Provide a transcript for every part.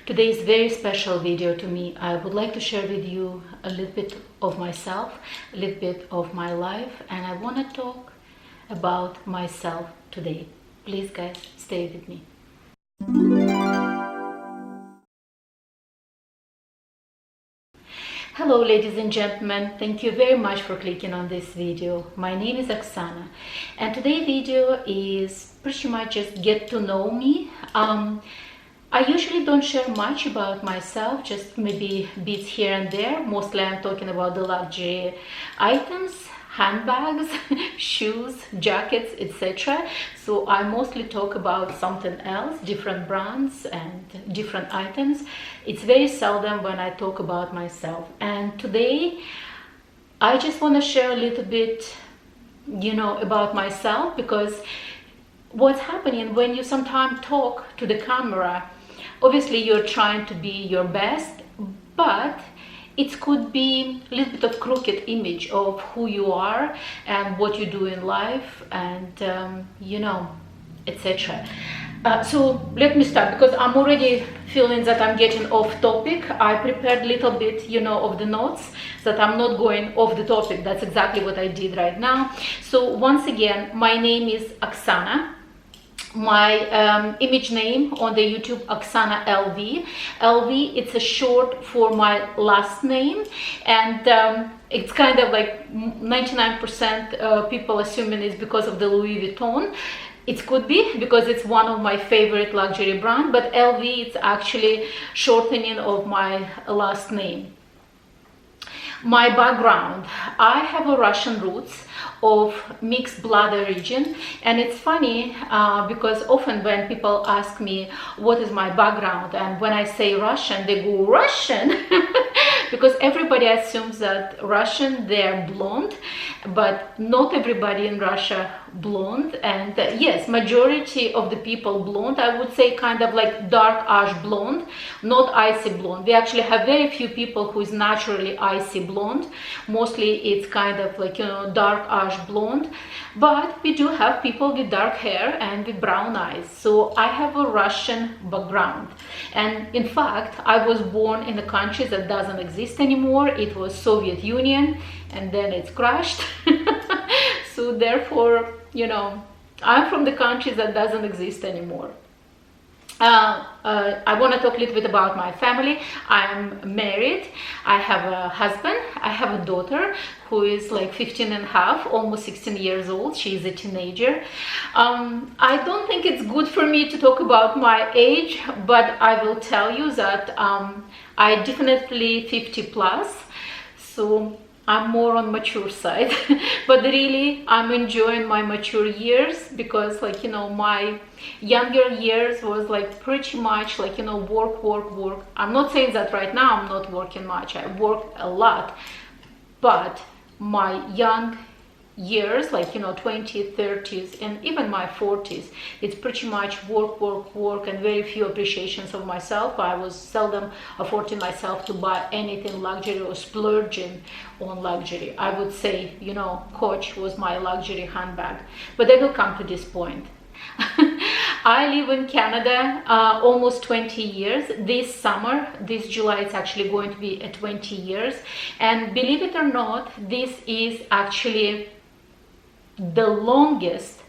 Today's very special video to me. I would like to share with you a little bit of myself, a little bit of my life, and I want to talk about myself today. Please guys, stay with me. Hello ladies and gentlemen, thank you very much for clicking on this video. My name is Oksana and today's video is pretty much just get to know me. I usually don't share much about myself, just maybe bits here and there. Mostly I'm talking about the luxury items, handbags, shoes, jackets, etc. So I mostly talk about something else, different brands and different items. It's very seldom when I talk about myself. And today I just want to share a little bit, about myself, because what's happening when you sometimes talk to the camera, obviously you're trying to be your best, but it could be a little bit of crooked image of who you are and what you do in life, and etc. So let me start, because I'm already feeling that I'm getting off topic. I prepared a little bit of the notes that I'm not going off the topic. That's exactly what I did right now. So once again, my name is Oksana. My image name on the YouTube, OxanaLV. LV, it's a short for my last name, and it's kind of like 99% people assuming it's because of the Louis Vuitton. It could be because it's one of my favorite luxury brand, but LV, it's actually shortening of my last name. My background, I have a Russian roots of mixed blood origin, and it's funny because often when people ask me what is my background, and when I say Russian, they go Russian because everybody assumes that Russian, they're blonde, but not everybody in Russia blonde. And yes, majority of the people blonde, I would say kind of like dark ash blonde, not icy blonde. We actually have very few people who is naturally icy blonde. Mostly it's kind of like dark ash blonde, but we do have people with dark hair and with brown eyes. So I have a Russian background, and in fact I was born in a country that doesn't exist anymore. It was Soviet Union, and then it's crashed. So therefore, I'm from the country that doesn't exist anymore. I want to talk a little bit about my family. I'm married. I have a husband. I have a daughter who is like 15 and a half, almost 16 years old. She's a teenager. I don't think it's good for me to talk about my age, but I will tell you that I definitely 50 plus. So I'm more on mature side, but really I'm enjoying my mature years, because my younger years was like pretty much like work. I'm not saying that right now I'm not working much. I work a lot, but my young years, like 20s, 30s, and even my 40s, it's pretty much work, and very few appreciations of myself. I was seldom affording myself to buy anything luxury or splurging on luxury. I would say Coach was my luxury handbag, but I will come to this point. I live in Canada almost 20 years. This summer, this July, it's actually going to be 20 years, and believe it or not, this is actually the longest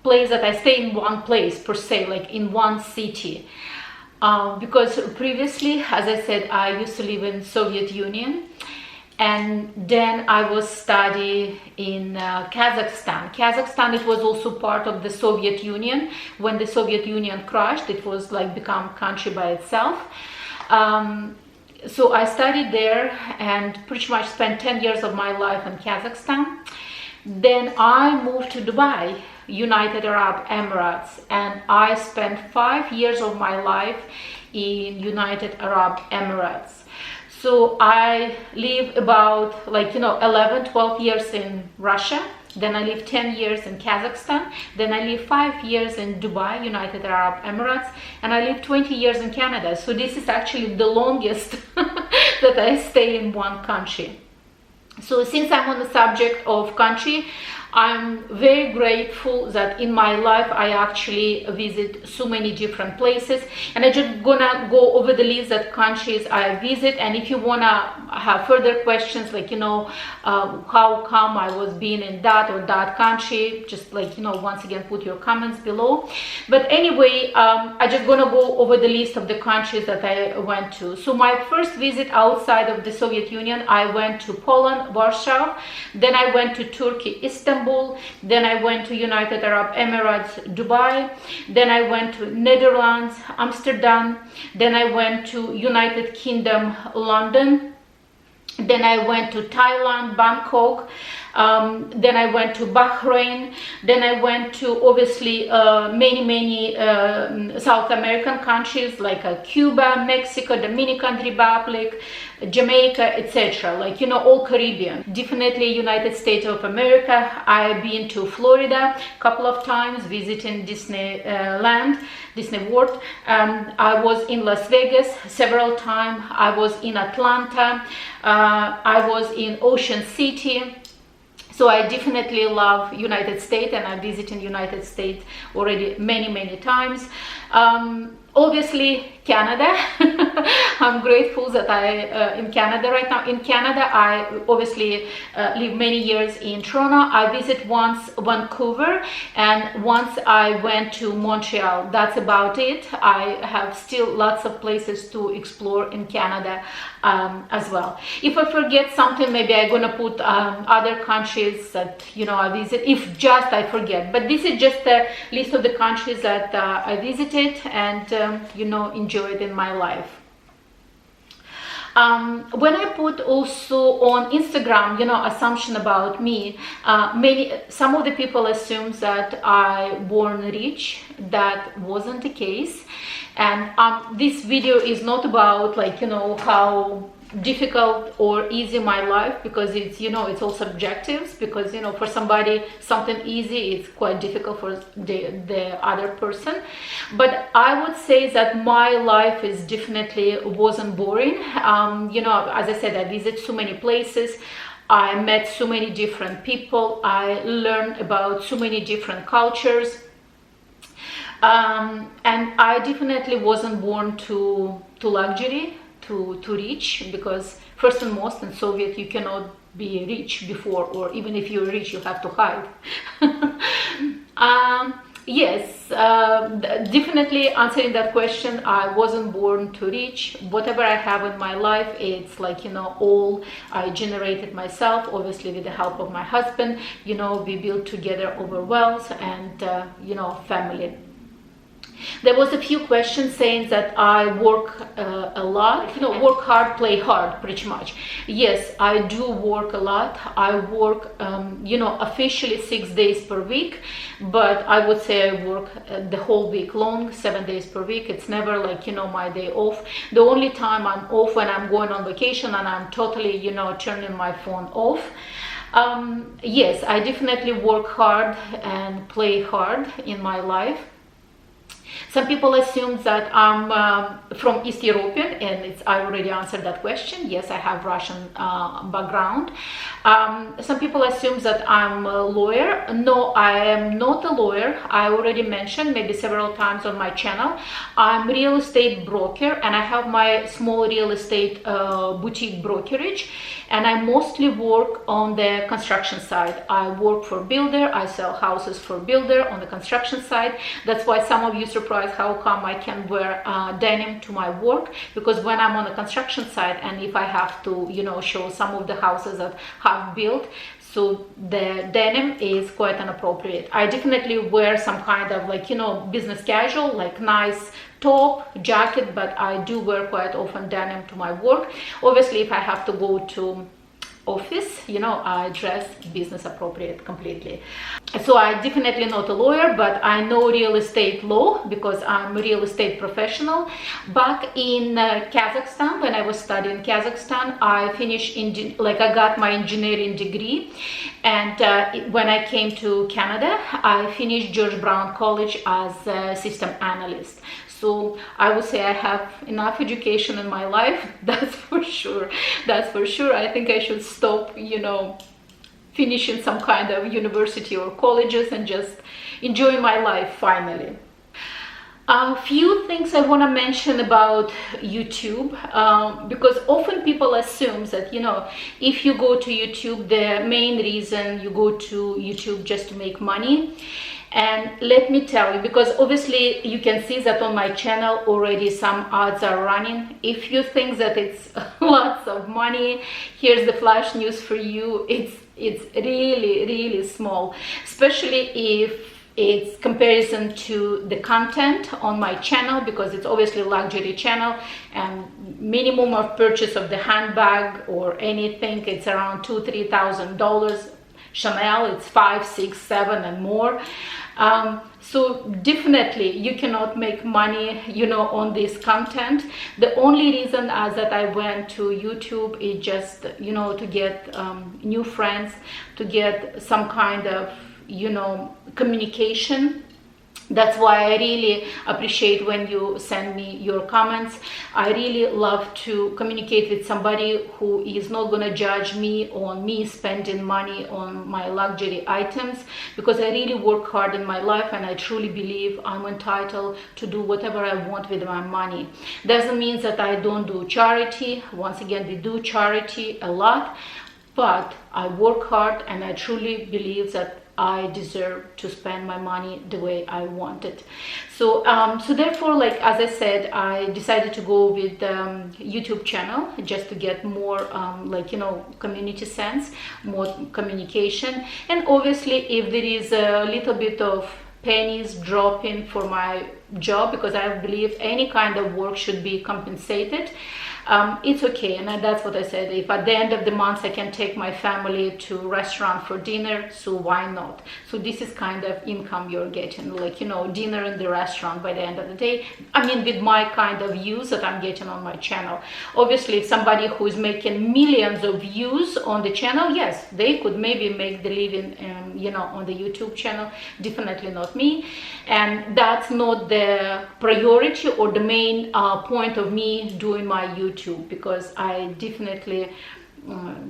place that I stay in one place per se, like in one city, because previously, as I said, I used to live in Soviet Union, and then I was studying in Kazakhstan. Kazakhstan, it was also part of the Soviet Union. When the Soviet Union crashed, it was like become country by itself. So I studied there and pretty much spent 10 years of my life in Kazakhstan. Then I moved to Dubai, United Arab Emirates, and I spent 5 years of my life in United Arab Emirates. So I live about 11-12 years in Russia, then I live 10 years in Kazakhstan, then I live 5 years in Dubai, United Arab Emirates, and I live 20 years in Canada. So this is actually the longest that I stay in one country. So since I'm on the subject of country, I'm very grateful that in my life I actually visit so many different places, and I just gonna go over the list of countries I visit. And if you wanna have further questions, like, how come I was being in that or that country, just like, once again, put your comments below. But anyway, I just gonna go over the list of the countries that I went to. So my first visit outside of the Soviet Union, I went to Poland, Warsaw, then I went to Turkey, Istanbul, then I went to United Arab Emirates, Dubai, then I went to Netherlands, Amsterdam, then I went to United Kingdom, London, then I went to Thailand, Bangkok, then I went to Bahrain, then I went to obviously many South American countries like Cuba, Mexico, Dominican Republic, Jamaica, etc. Like, all Caribbean. Definitely United States of America. I've been to Florida a couple of times visiting Disneyland, Disney World. I was in Las Vegas several times. I was in Atlanta. I was in Ocean City. So I definitely love United States, and I visited United States already many times. Obviously Canada. I'm grateful that I in Canada right now. In Canada, I obviously live many years in Toronto. I visit once Vancouver, and once I went to Montreal. That's about it. I have still lots of places to explore in Canada as well. If I forget something, maybe I'm gonna put other countries that I visit, if just I forget. But this is just a list of the countries that I visited and enjoyed in my life. When I put also on Instagram, assumption about me, some of the people assume that I born rich. That wasn't the case. And this video is not about how difficult or easy my life, because it's it's all subjectives, because for somebody something easy, it's quite difficult for the other person. But I would say that my life is definitely wasn't boring. As I said, I visit so many places, I met so many different people, I learned about so many different cultures, and I definitely wasn't born to luxury, to rich, because first and most in Soviet you cannot be rich before, or even if you're rich you have to hide. Yes, definitely answering that question, I wasn't born to rich. Whatever I have in my life, it's all I generated myself, obviously with the help of my husband. We built together over wealth and family. There was a few questions saying that I work a lot, work hard, play hard, pretty much. Yes, I do work a lot. I work, officially 6 days per week, but I would say I work the whole week long, 7 days per week. It's never my day off. The only time I'm off when I'm going on vacation and I'm totally, turning my phone off. Yes, I definitely work hard and play hard in my life. Some people assume that I'm from East European, and I already answered that question. Yes, I have Russian background. Some people assume that I'm a lawyer. No, I am not a lawyer. I already mentioned maybe several times on my channel, I'm a real estate broker, and I have my small real estate boutique brokerage, and I mostly work on the construction side. I work for builder. I sell houses for builder on the construction side. That's why some of you surprised how come I can wear denim to my work, because when I'm on the construction side, and if I have to show some of the houses that have built, so the denim is quite inappropriate. I definitely wear some kind of business casual, like nice top, jacket, but I do wear quite often denim to my work. Obviously, if I have to go to office, I dress business appropriate completely. So I definitely not a lawyer, but I know real estate law because I'm a real estate professional. Back in Kazakhstan, when I was studying Kazakhstan, I finished I got my engineering degree, and when I came to Canada, I finished George Brown College as a system analyst. So I would say I have enough education in my life, that's for sure. That's for sure. I think I should stop, finishing some kind of university or colleges and just enjoying my life finally. A few things I want to mention about YouTube, because often people assume that, you know, if you go to YouTube, the main reason you go to YouTube just to make money. And let me tell you, because obviously you can see that on my channel already some ads are running. If you think that it's lots of money, here's the flash news for you. It's really, really small, especially if it's comparison to the content on my channel, because it's obviously a luxury channel, and minimum of purchase of the handbag or anything, it's around $2,000-3,000. Chanel, it's 5, 6, 7 and more. So definitely you cannot make money, you know, on this content. The only reason that I went to YouTube is just, you know, to get new friends, to get some kind of, you know, communication. That's why I really appreciate when you send me your comments. I really love to communicate with somebody who is not going to judge me on me spending money on my luxury items, because I really work hard in my life and I truly believe I'm entitled to do whatever I want with my money. Doesn't mean that I don't do charity. Once again, we do charity a lot, but I work hard and I truly believe that I deserve to spend my money the way I want it. So therefore, like, as I said, I decided to go with YouTube channel just to get more like, you know, community sense, more communication. And obviously if there is a little bit of pennies dropping for my job, because I believe any kind of work should be compensated, it's okay. And that's what I said. If at the end of the month I can take my family to restaurant for dinner, so why not? So this is kind of income you're getting, like, you know, dinner in the restaurant by the end of the day. I mean, with my kind of views that I'm getting on my channel. Obviously, if somebody who is making millions of views on the channel, yes, they could maybe make the living, you know, on the YouTube channel. Definitely not me. And that's not the priority or the main point of me doing my YouTube, because I definitely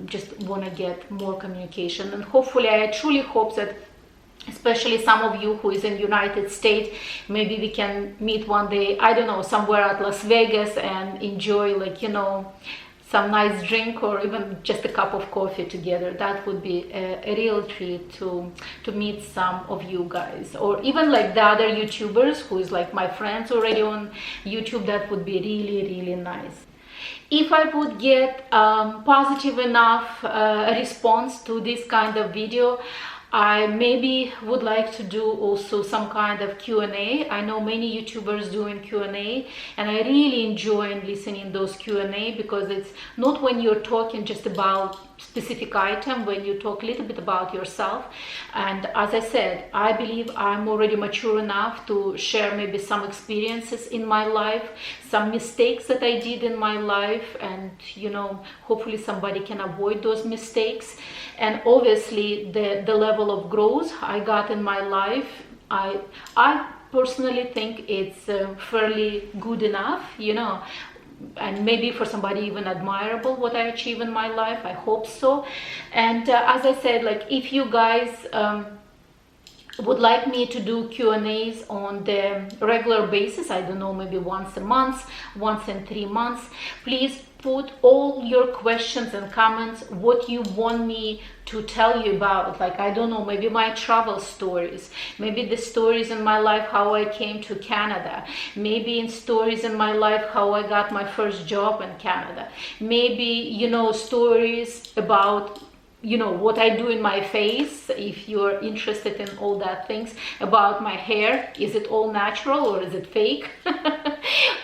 just want to get more communication. And hopefully, I truly hope that, especially some of you who is in United States, maybe we can meet one day, I don't know, somewhere at Las Vegas and enjoy, like, you know, some nice drink or even just a cup of coffee together. That would be a real treat to meet some of you guys, or even like the other YouTubers who is like my friends already on YouTube. That would be really, really nice. If I would get positive enough response to this kind of video, I maybe would like to do also some kind of Q&A. I know many YouTubers doing Q&A, and I really enjoy listening those Q&A, because it's not when you're talking just about specific item, when you talk a little bit about yourself. And as I said, I believe I'm already mature enough to share maybe some experiences in my life, some mistakes that I did in my life, and, you know, hopefully somebody can avoid those mistakes. And obviously the level of growth I got in my life, I personally think it's fairly good enough, you know, and maybe for somebody even admirable what I achieve in my life. I hope so. And as I said, like, if you guys would like me to do Q&As on the regular basis, I don't know, maybe once a month, once in 3 months, please put all your questions and comments, what you want me to tell you about. Like, I don't know, maybe my travel stories, maybe the stories in my life how I came to Canada, maybe in stories in my life how I got my first job in Canada, maybe, you know, stories about, you know, what I do in my face, if you're interested in all that things, about my hair, is it all natural or is it fake?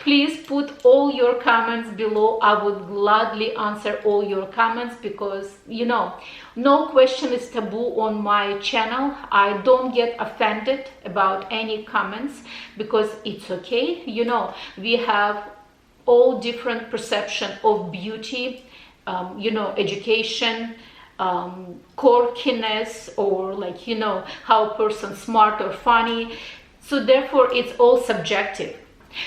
Please put all your comments below. I would gladly answer all your comments, because, you know, no question is taboo on my channel. I don't get offended about any comments, because it's okay. You know, we have all different perception of beauty, you know, education, quirkiness, or, like, you know, how a person smart or funny. So therefore it's all subjective.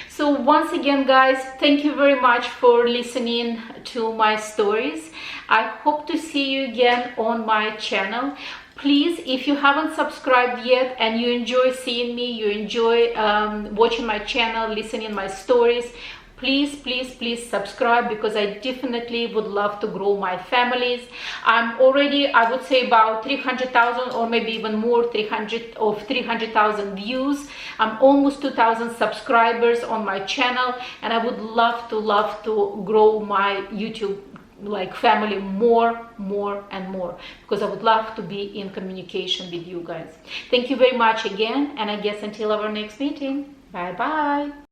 So once again, guys, thank you very much for listening to my stories. I hope to see you again on my channel. Please, if you haven't subscribed yet and you enjoy seeing me, you enjoy watching my channel, listening my stories, please subscribe, because I definitely would love to grow my families. I'm already, I would say, about 300,000 or maybe even more, 300,000 views. I'm almost 2,000 subscribers on my channel, and I would love to grow my YouTube like family more and more, because I would love to be in communication with you guys. Thank you very much again, and I guess until our next meeting, bye bye.